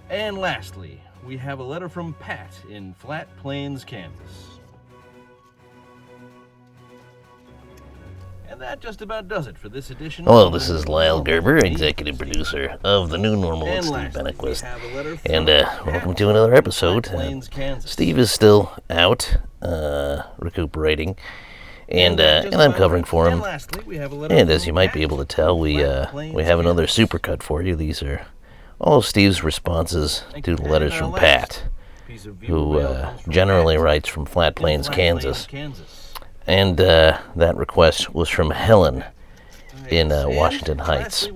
And lastly, we have a letter from Pat in Flat Plains, Kansas. And that just about does it for this edition. Hello, this is Lyle Gerber, executive producer of The New Normal with Steve Benaquist. And welcome to another episode. Steve is still out, recuperating, and I'm covering for him. And as you might be able to tell, we have another supercut for you. These are all Steve's responses to the letters from Pat, who generally writes from Flat Plains, Kansas. And that request was from Helen in Washington Heights.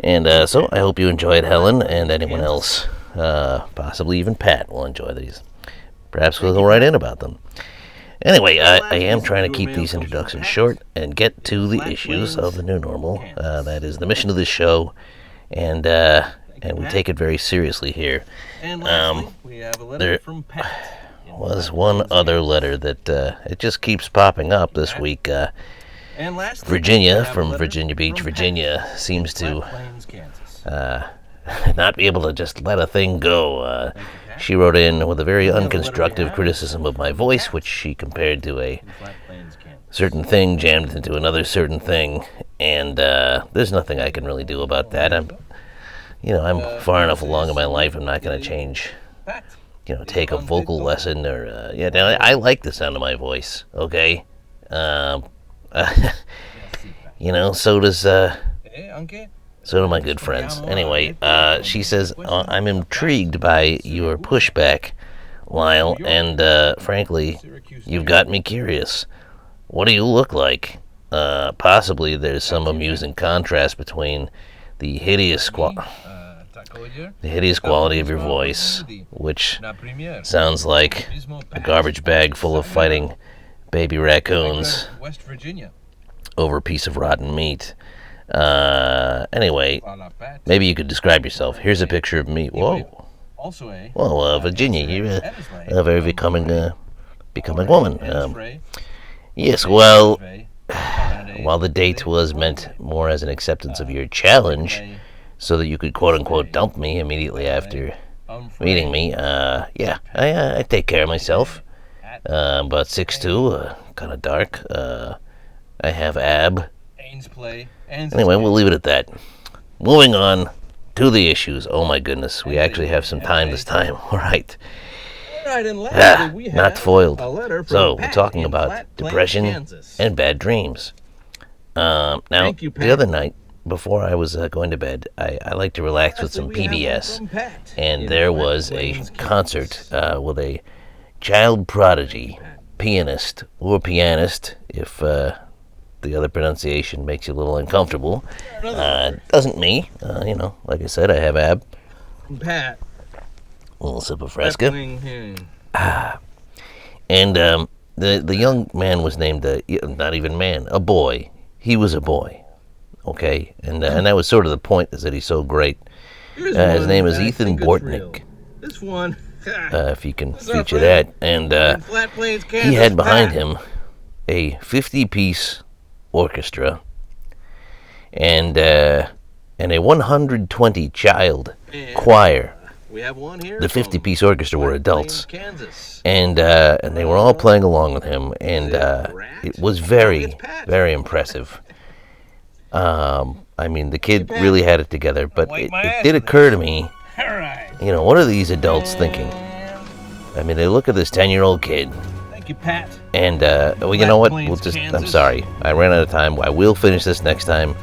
And so I hope you enjoyed, Helen, and anyone else, possibly even Pat, will enjoy these. Perhaps we'll go right in about them. Anyway, I am trying to keep these introductions short and get to the issues of the new normal. That is the mission of this show, and we take it very seriously here. There was one other letter that it just keeps popping up this week. Virginia from Virginia Beach, Virginia, seems to not be able to just let a thing go. She wrote in with a very unconstructive criticism of my voice, which she compared to a certain thing jammed into another certain thing, and there's nothing I can really do about that. I'm far enough along in my life. I'm not going to change, take a vocal lesson or, I like the sound of my voice, okay? So do my good friends. Anyway, she says, I'm intrigued by your pushback, Lyle, and frankly, you've got me curious. What do you look like? Possibly there's some amusing contrast between the hideous quality of your voice, which sounds like a garbage bag full of fighting baby raccoons over a piece of rotten meat. Anyway, maybe you could describe yourself. Here's a picture of me. Whoa. Well, Virginia, you're a very becoming woman. Yes, well, while the date was meant more as an acceptance of your challenge, so that you could quote-unquote dump me immediately after meeting me, I take care of myself. About 6'2", kind of dark. I have ab. Anyway, we'll leave it at that. Moving on to the issues. Oh my goodness, we actually have some time this time. All right. Not foiled. So, we're talking about depression and bad dreams. Now, the other night, before I was going to bed, I like to relax with some PBS, and there was a concert with a child prodigy, pianist, if the other pronunciation makes you a little uncomfortable. Doesn't me. Like I said, I have ab. A little sip of Fresca. And the young man was named, not even man, a boy. He was a boy. Okay, and that was sort of the point, is that he's so great. His name is Ethan Bortnick. This one. If you can feature that. And he had behind him a 50-piece orchestra and a 120 child choir. We have one here. The 50-piece orchestra were adults, and they were all playing along with him, and it was very, very impressive. The kid really had it together, but it did occur to me, what are these adults thinking? They look at this 10-year-old kid. Thank you, Pat. And, you know what? I'm sorry. I ran out of time. I will finish this next time.